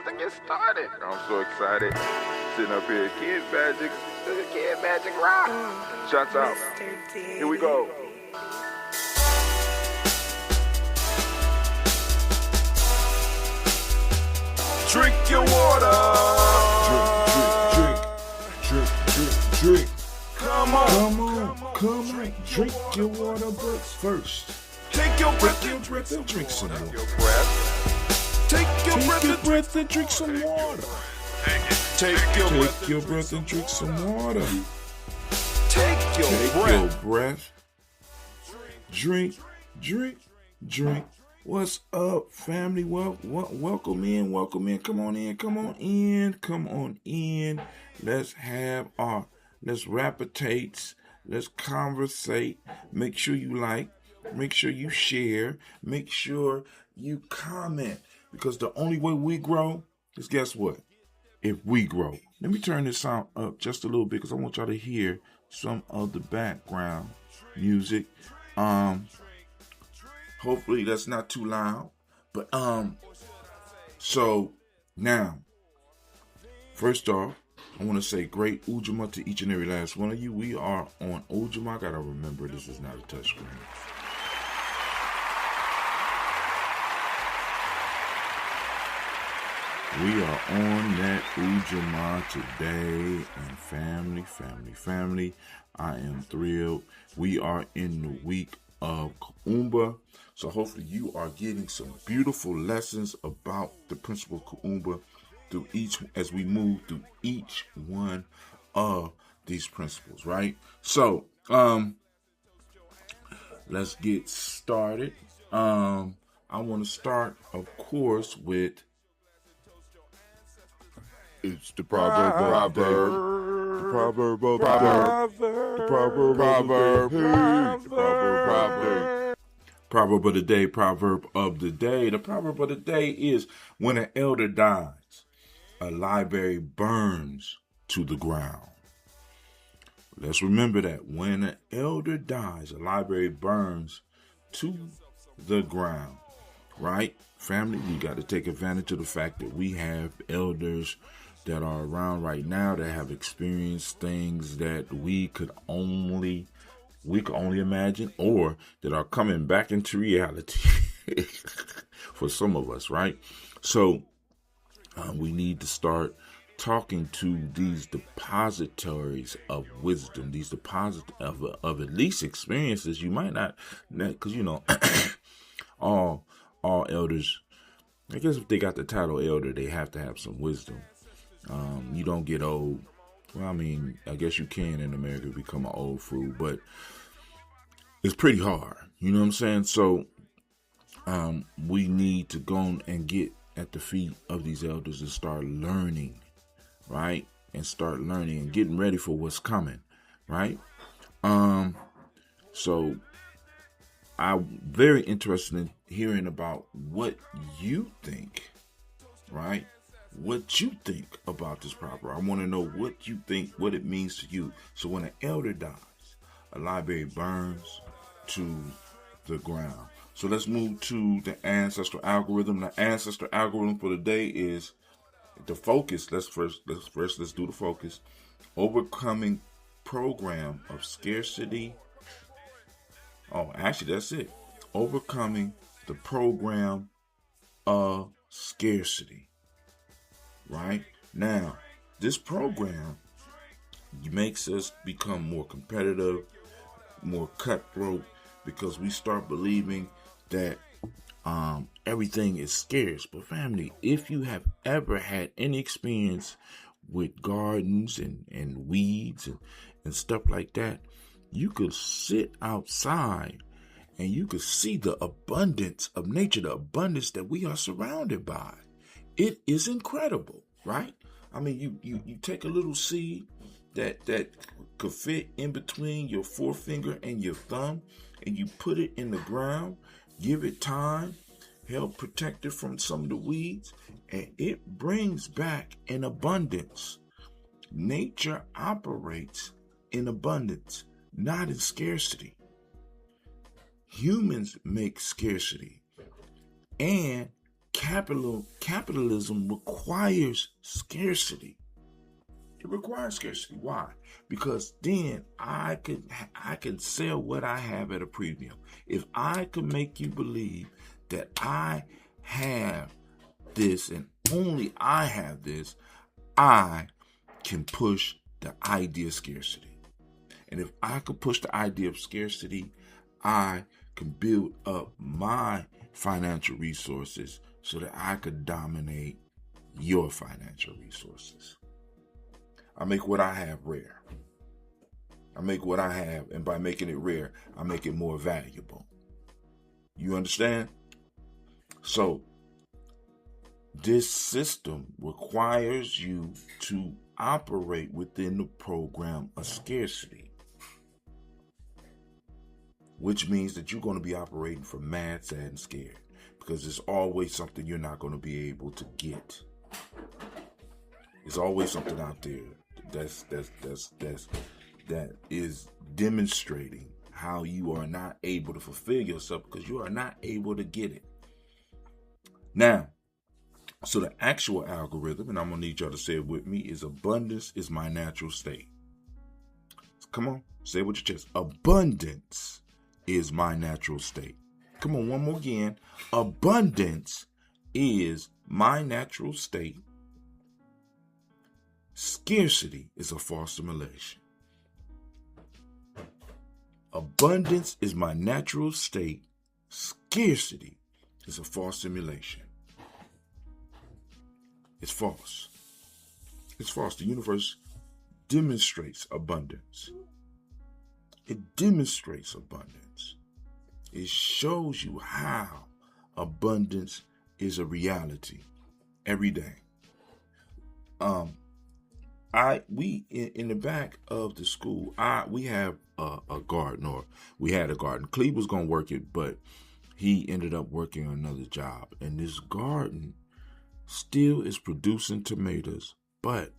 about to get started. I'm so excited. Sitting up here, Kid Magic Rock. Shouts out. Here we go. Drink your water. Drink. Come on. Drink your water, but first, Take your breath and drink some water. Take your breath and drink some water. Take your breath and drink some water. Take your breath. Drink. What's up, family? Welcome in. Come on in. Let's rapitates. Let's conversate. Make sure you like. Make sure you share. Make sure you comment. Because the only way we grow is, guess what? If we grow. Let me turn this sound up just a little bit because I want y'all to hear some of the background music. Hopefully that's not too loud. But so now, first off, I want to say great Ujamaa to each and every last one of you. We are on Ujamaa. I gotta remember this is not a touchscreen. We are on that Ujamaa today, and family. I am thrilled. We are in the week of Kuumba, so hopefully you are getting some beautiful lessons about the principle of Kuumba as we move through each one of these principles, right? So, let's get started. I want to start, of course, with it's the proverb of the day. The proverb of the day is, when an elder dies, a library burns to the ground. Let's remember that. When an elder dies, a library burns to the ground. Right? Family, we got to take advantage of the fact that we have elders that are around right now that have experienced things that we could only imagine, or that are coming back into reality for some of us, right? So we need to start talking to these depositories of wisdom, these deposits of at least experiences. You might not, because all elders, I guess if they got the title elder, they have to have some wisdom. You don't get old. Well, I mean, I guess you can in America become an old fool, but it's pretty hard. You know what I'm saying? So we need to go and get at the feet of these elders and start learning, right? And start learning and getting ready for what's coming, right? So I'm very interested in hearing about what you think, right? What you think about this proverb. I want to know what you think, what it means to you. So when an elder dies, a library burns to the ground. So let's move to the ancestral algorithm. The ancestral algorithm for the day is the focus. Let's do the focus. Overcoming program of scarcity. Oh, actually, that's it. Overcoming the program of scarcity. Right? Now, this program makes us become more competitive, more cutthroat, because we start believing that everything is scarce. But family, if you have ever had any experience with gardens and weeds and stuff like that, you could sit outside and you could see the abundance of nature, the abundance that we are surrounded by. It is incredible, right? I mean, you take a little seed that could fit in between your forefinger and your thumb, and you put it in the ground, give it time, help protect it from some of the weeds, and it brings back an abundance. Nature operates in abundance, not in scarcity. Humans make scarcity, and capitalism requires scarcity. It requires scarcity. Why? Because then I can sell what I have at a premium. If I could make you believe that I have this and only I have this, I can push the idea of scarcity. And if I could push the idea of scarcity, I can build up my financial resources so that I could dominate your financial resources. I make what I have rare. I make what I have, and by making it rare, I make it more valuable. You understand? So, this system requires you to operate within the program of scarcity, which means that you're going to be operating from mad, sad, and scared, because there's always something you're not going to be able to get. There's always something out there that is demonstrating how you are not able to fulfill yourself because you are not able to get it. Now, so the actual algorithm, and I'm going to need y'all to say it with me, is abundance is my natural state. Come on, say it with your chest. Abundance is my natural state. Come on, one more again. Abundance is my natural state. Scarcity is a false simulation. Abundance is my natural state. Scarcity is a false simulation. It's false. It's false. The universe demonstrates abundance. It demonstrates abundance. It shows you how abundance is a reality every day. We in the back of the school, we have a garden, or we had a garden. Cleve was gonna work it, but he ended up working another job. And this garden still is producing tomatoes, but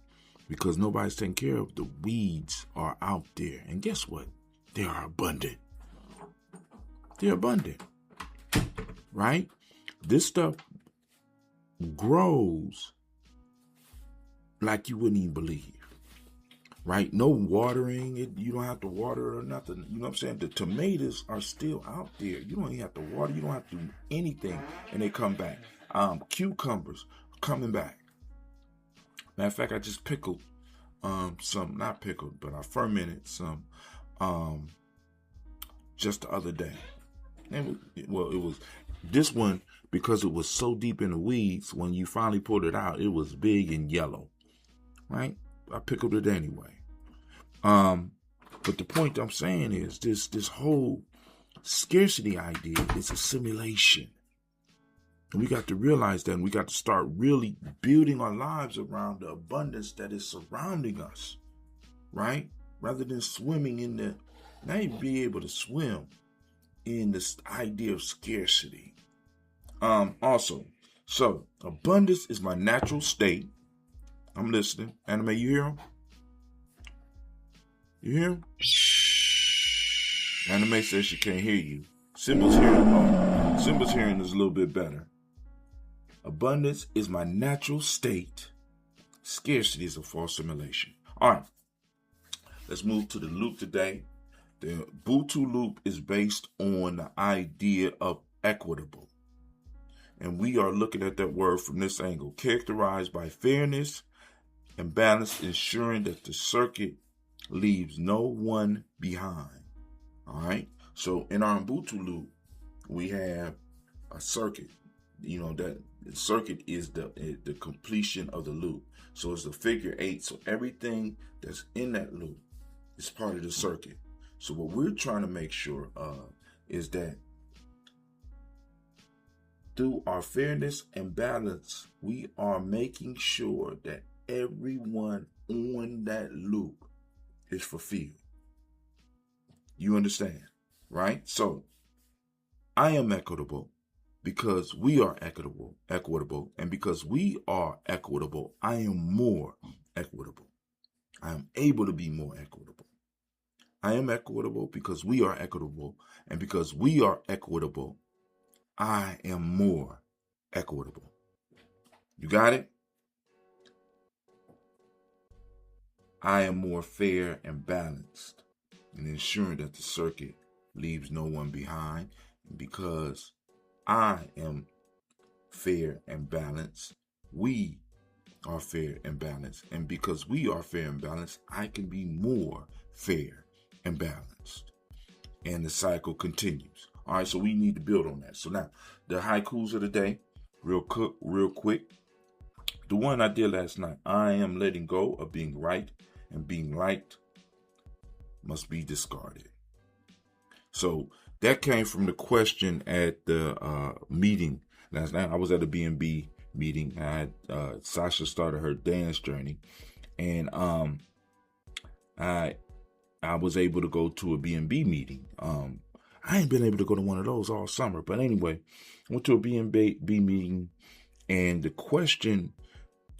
because nobody's taking care of, the weeds are out there. And guess what? They are abundant. They're abundant, right? This stuff grows like you wouldn't even believe, right? No watering it. You don't have to water it or nothing. You know what I'm saying? The tomatoes are still out there. You don't even have to water. You don't have to do anything, and they come back. Cucumbers coming back. Matter of fact, I just pickled some, not pickled, but I fermented some just the other day. And it was this one, because it was so deep in the weeds, when you finally pulled it out, it was big and yellow, right? I pickled it anyway. But the point I'm saying is this whole scarcity idea is a simulation. And we got to realize that, and we got to start really building our lives around the abundance that is surrounding us, right? Rather than swimming in the, now you be able to swim in this idea of scarcity. Also, so abundance is my natural state. I'm listening. Anime, you hear him? You hear him? Anime says she can't hear you. Simba's hearing. Simba's hearing is a little bit better. Abundance is my natural state. Scarcity is a false simulation. All right. Let's move to the loop today. The Ubuntu loop is based on the idea of equitable. And we are looking at that word from this angle, characterized by fairness and balance, ensuring that the circuit leaves no one behind. All right. So in our Ubuntu loop, we have a circuit. You know, that the circuit is the completion of the loop. So it's the figure 8. So everything that's in that loop is part of the circuit. So what we're trying to make sure of is that through our fairness and balance, we are making sure that everyone on that loop is fulfilled. You understand, right? So I am equitable because we are equitable, and because we are equitable, I am more equitable. I am able to be more equitable. I am equitable because we are equitable, and because we are equitable, I am more equitable. You got it? I am more fair and balanced in ensuring that the circuit leaves no one behind. And because I am fair and balanced, we are fair and balanced. And because we are fair and balanced, I can be more fair and balanced. And the cycle continues. All right, so we need to build on that. So now, the haikus of the day, real quick. The one I did last night, I am letting go of being right and being liked must be discarded. So that came from the question at the meeting last night. I was at a B&B meeting. I had Sasha started her dance journey, and I was able to go to a B&B meeting. I ain't been able to go to one of those all summer, but anyway, went to a B&B meeting, and the question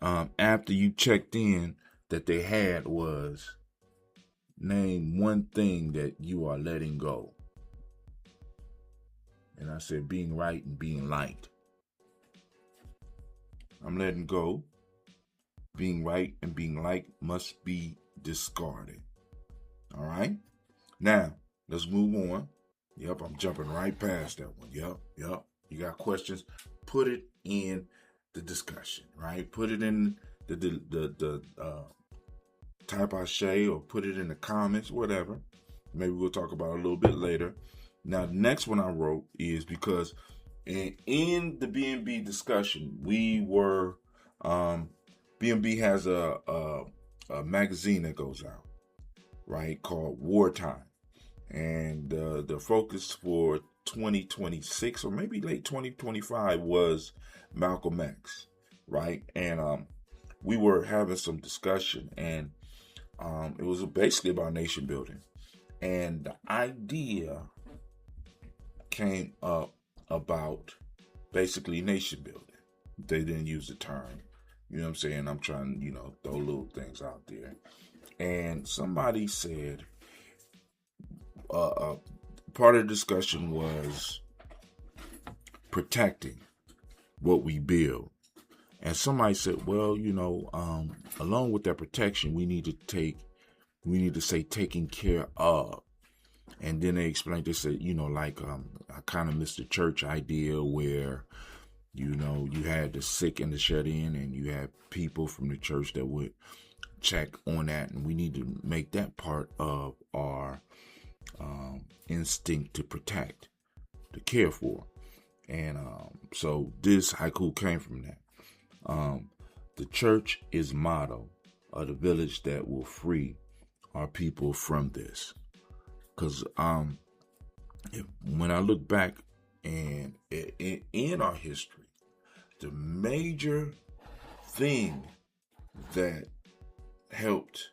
after you checked in that they had was, name one thing that you are letting go. And I said, being right and being liked. I'm letting go. Being right and being liked must be discarded. All right? Now, let's move on. Yep, I'm jumping right past that one. Yep. You got questions? Put it in the discussion, right? Put it in the type I say, or put it in the comments, whatever. Maybe we'll talk about it a little bit later. Now, the next one I wrote is because in the B&B discussion, we were, B&B has a magazine that goes out, right, called Wartime. And the focus for 2026 or maybe late 2025 was Malcolm X, right? And we were having some discussion, and it was basically about nation building. And the idea came up about basically nation building. They didn't use the term, you know what I'm saying? I'm trying to, throw little things out there. And somebody said, part of the discussion was protecting what we build. And somebody said, well, along with that protection, we need to say taking care of. And then they explained, they said, I kind of missed the church idea where, you had the sick and the shut in, and you had people from the church that would check on that. And we need to make that part of our instinct to protect, to care for. And so this haiku came from that. The church is motto of the village that will free our people from this. Because when I look back and in our history, the major thing that helped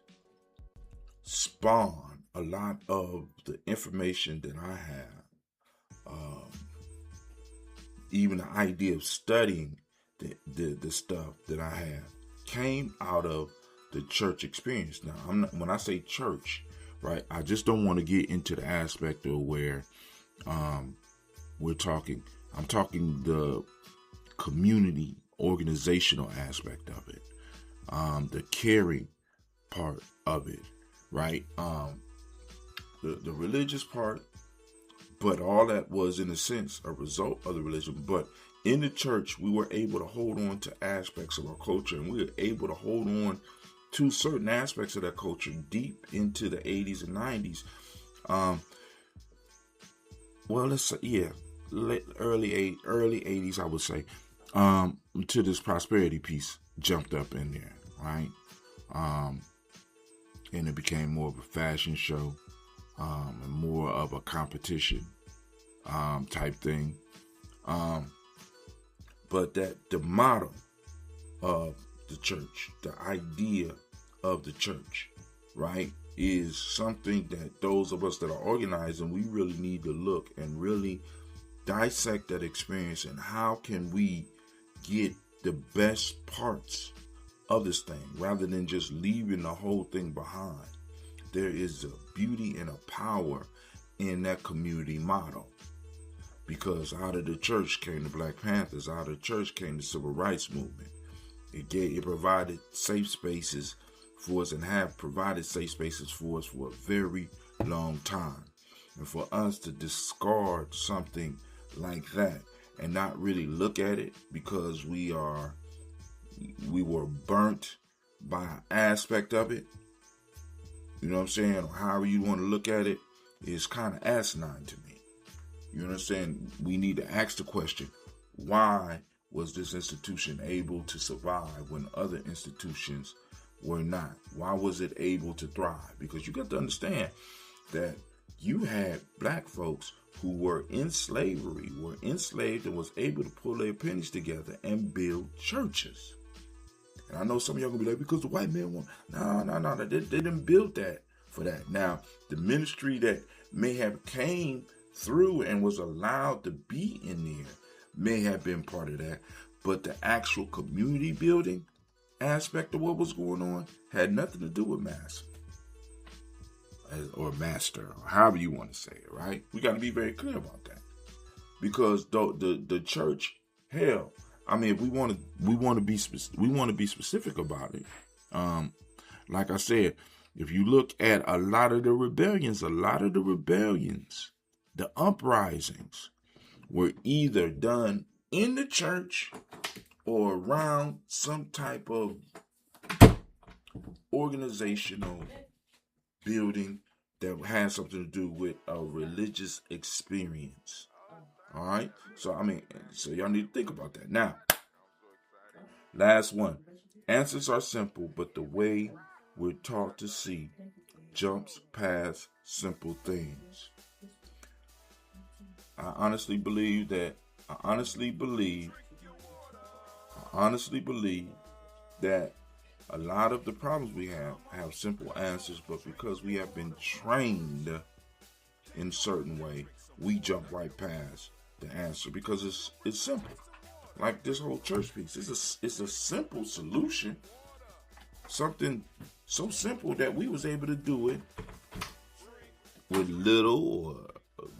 spawn a lot of the information that I have, even the idea of studying the stuff that I have, came out of the church experience. Now, when I say church, right, I just don't want to get into the aspect of where I'm talking the community organizational aspect of it, the caring part of it, right? The religious part, but all that was in a sense a result of the religion. But in the church, we were able to hold on to aspects of our culture, and we were able to hold on to certain aspects of that culture deep into the 80s and 90s. Let's say, early 80s, I would say, to this prosperity piece jumped up in there, right? And it became more of a fashion show, and more of a competition type thing. But that the motto of the church, the idea of the church, right, is something that those of us that are organizing, we really need to look and really dissect that experience, and how can we get the best parts of this thing rather than just leaving the whole thing behind. There is a beauty and a power in that community model, because out of the church came the Black Panthers, out of the church came the Civil Rights Movement. It provided safe spaces for us and have provided safe spaces for us for a very long time. And for us to discard something like that and not really look at it because we were burnt by an aspect of it, you know what I'm saying, or however you want to look at it, is kind of asinine to me. You know what I'm saying? We need to ask the question, why was this institution able to survive when other institutions were not? Why was it able to thrive? Because you got to understand that you had black folks who were in slavery, were enslaved, and was able to pull their pennies together and build churches. And I know some of y'all gonna be like, because the white man want. No. They didn't build that for that. Now, the ministry that may have came through and was allowed to be in there may have been part of that, but the actual community building aspect of what was going on had nothing to do with mass or master, or however you want to say it, right? We got to be very clear about that, because the church, hell, I mean, if we want to be specific about it. Like I said, if you look at a lot of the rebellions, the uprisings were either done in the church or around some type of organizational building that has something to do with a religious experience. All right? So, so y'all need to think about that. Now, last one. Answers are simple, but the way we're taught to see jumps past simple things. I honestly believe that a lot of the problems we have simple answers, but because we have been trained in a certain way, we jump right past the answer because it's simple. Like this whole church piece, it's a simple solution. Something so simple that we was able to do it with little or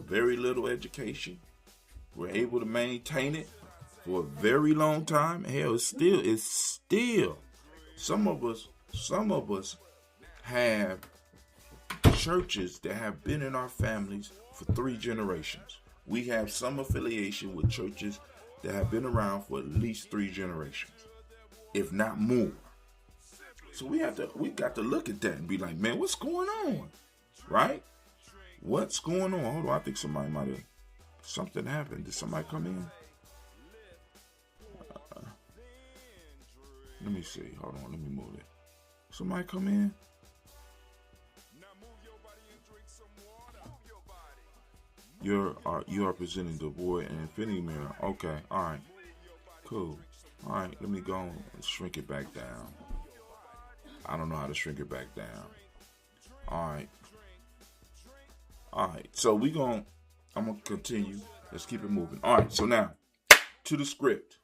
very little education. We're able to maintain it for a very long time. Hell, it's still. Some of us have churches that have been in our families for 3 generations. We have some affiliation with churches that have been around for at least 3 generations, if not more. So we got to look at that and be like, man, what's going on? Right? What's going on? Hold on, I think something happened. Did somebody come in? Let me see. Hold on, let me move it. Somebody come in? You are presenting the void and infinity mirror. Okay, all right, cool. All right, let me go and shrink it back down. I don't know how to shrink it back down. All right. So I'm gonna continue. Let's keep it moving. All right. So now to the script.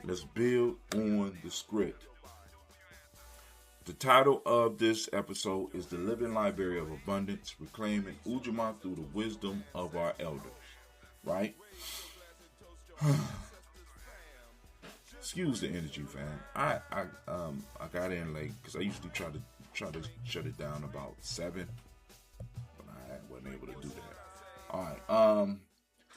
Let's build on the script. The title of this episode is The Living Library of Abundance, Reclaiming Ujamaa Through the Wisdom of Our Elders. Right? Excuse the energy, fam. I got in late because I usually try to shut it down about 7, but I wasn't able to do that. All right.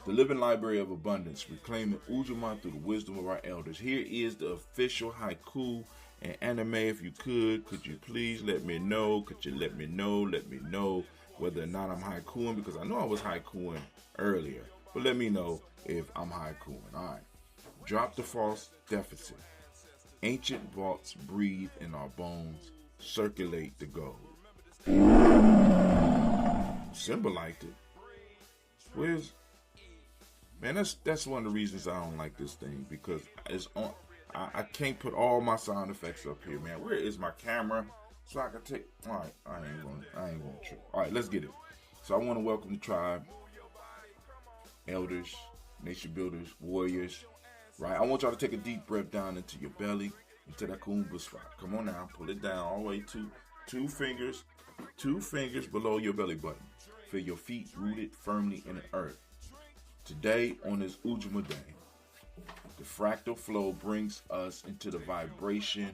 The Living Library of Abundance, Reclaiming Ujamaa Through the Wisdom of Our Elders. Here is the official haiku and anime. If you could you please let me know? Could you let me know whether or not I'm haikuing? Because I know I was haikuing earlier, but let me know if I'm haikuing. All right. Drop the false deficit. Ancient vaults breathe in our bones. Circulate the gold. Simba liked it. Where's... Man, that's one of the reasons I don't like this thing, because it's on. I can't put all my sound effects up here, man. Where is my camera so I can take? All right, I ain't gonna trip. All right, let's get it. So I want to welcome the tribe, elders, nation builders, warriors. Right, I want y'all to take a deep breath down into your belly, into that kuumba spot. Come on now, pull it down all the way to two fingers below your belly button. Feel your feet rooted firmly in the earth. Today, on this Ujamaa day, the fractal flow brings us into the vibration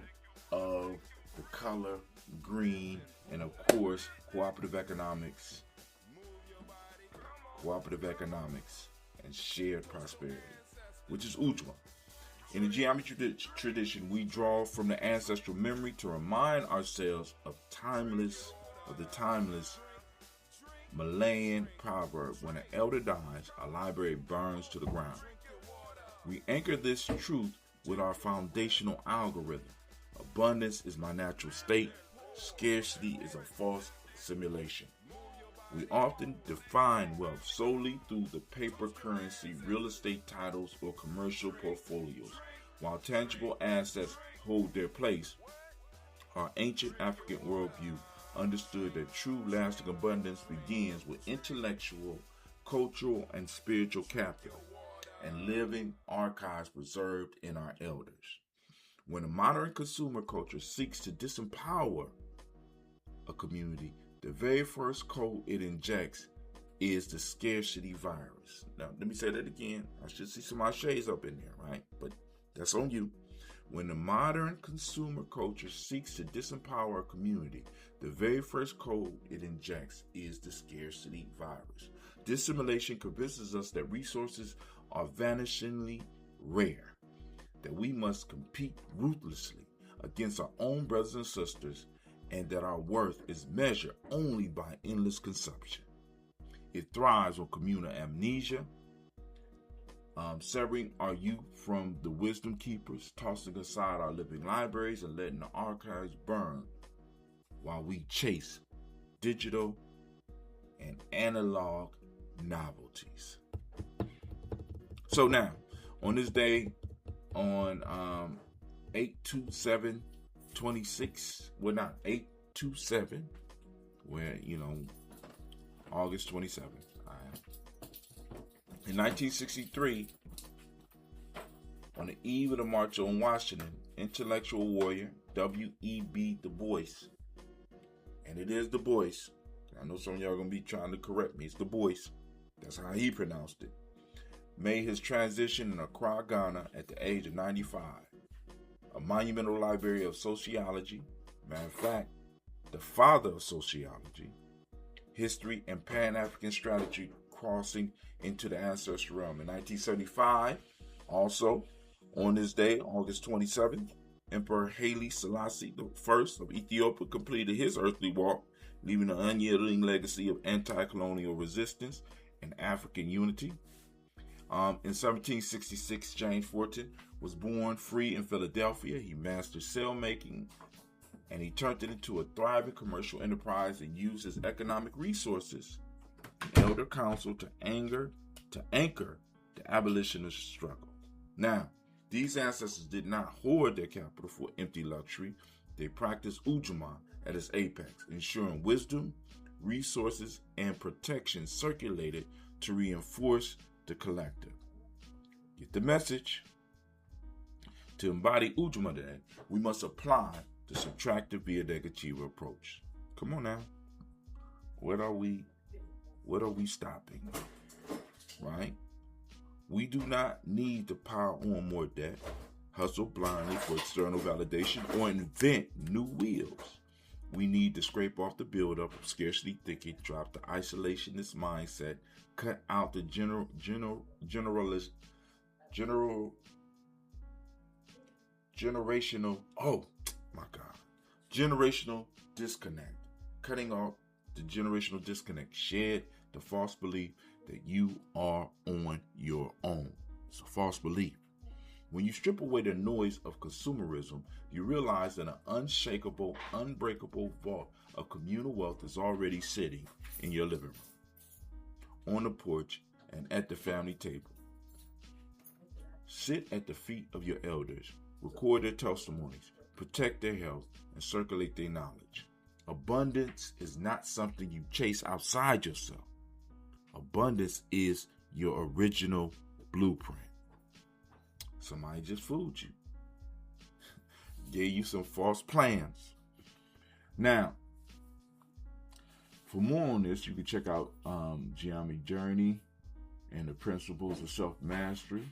of the color green and, of course, cooperative economics, and shared prosperity, which is Ujamaa. In the geometry tradition, we draw from the ancestral memory to remind ourselves of the timeless Malian proverb: when an elder dies, a library burns to the ground. We anchor this truth with our foundational algorithm. Abundance is my natural state. Scarcity is a false simulation. We often define wealth solely through the paper currency, real estate titles, or commercial portfolios. While tangible assets hold their place, our ancient African worldview understood that true lasting abundance begins with intellectual, cultural, and spiritual capital, and living archives preserved in our elders. When a modern consumer culture seeks to disempower a community, the very first code it injects is the scarcity virus. Now, let me say that again. I should see some of my shades up in there, right? But that's on you. When the modern consumer culture seeks to disempower a community, the very first code it injects is the scarcity virus. This simulation convinces us that resources are vanishingly rare, that we must compete ruthlessly against our own brothers and sisters, and that our worth is measured only by endless consumption. It thrives on communal amnesia, severing our youth from the wisdom keepers, tossing aside our living libraries, and letting the archives burn while we chase digital and analog novelties. So now, on this day, on 8/27/26, well, not 8/27, where, August 27th. In 1963, on the eve of the March on Washington, intellectual warrior W.E.B. Du Bois, and it is Du Bois, I know some of y'all are going to be trying to correct me, it's Du Bois, that's how he pronounced it, made his transition in Accra, Ghana at the age of 95. A monumental library of sociology, matter of fact, the father of sociology, history, and Pan-African strategy crossing into the ancestral realm. In 1975, also on this day, August 27th, Emperor Haile Selassie I of Ethiopia completed his earthly walk, leaving an unyielding legacy of anti-colonial resistance and African unity. In 1766, James Forten was born free in Philadelphia. He mastered sail making, and he turned it into a thriving commercial enterprise and used his economic resources and elder council to anchor the abolitionist struggle. Now, these ancestors did not hoard their capital for empty luxury. They practiced Ujamaa at its apex, ensuring wisdom, resources, and protection circulated to reinforce the collective. Get the message? To embody Ujamaa today, we must apply the subtractive via negative approach. Come on now. What are we stopping? Right? We do not need to pile on more debt, hustle blindly for external validation, or invent new wheels. We need to scrape off the buildup of scarcity thinking, drop the isolationist mindset, cut out the generational disconnect. Cutting off the generational disconnect. Shed the false belief that you are on your own. It's a false belief. When you strip away the noise of consumerism, you realize that an unshakable, unbreakable vault of communal wealth is already sitting in your living room, on the porch, and at the family table. Sit at the feet of your elders, record their testimonies, protect their health, and circulate their knowledge. Abundance is not something you chase outside yourself. Abundance is your original blueprint. Somebody just fooled you. Gave you some false plans. Now, for more on this, you can check out Ujamaa Journey. and the principles of self-mastery.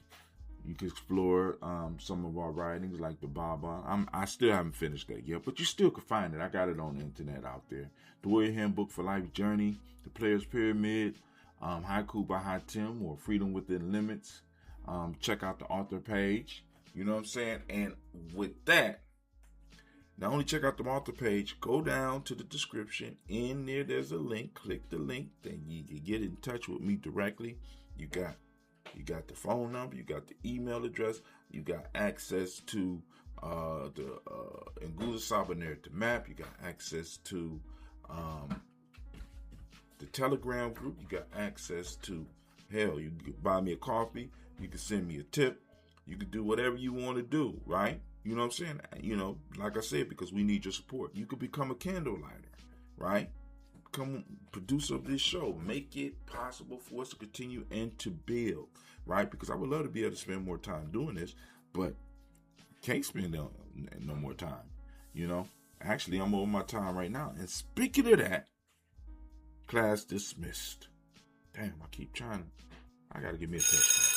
You can explore some of our writings like the Baba. I still haven't finished that yet, but you still can find it. I got it on the internet out there. The Warrior Handbook for Life Journey, The Player's Pyramid, Haiku by Haatim, or Freedom Within Limits. Check out the author page. You know what I'm saying? And with that, not only check out the author page, go down to the description. In there's a link. Click the link. Then you can get in touch with me directly. You got the phone number. You got the email address. You got access to the Nguza Sabaneri map. You got access to the Telegram group. You got access to, hell, you can buy me a coffee. You can send me a tip. You can do whatever you want to do, right? You know what I'm saying? You know, like I said, because we need your support. You could become a candle lighter, right? Become producer of this show. Make it possible for us to continue and to build, right? Because I would love to be able to spend more time doing this, but can't spend no more time, you know? Actually, I'm over my time right now. And speaking of that, class dismissed. Damn, I keep trying. I got to give me a touchdown.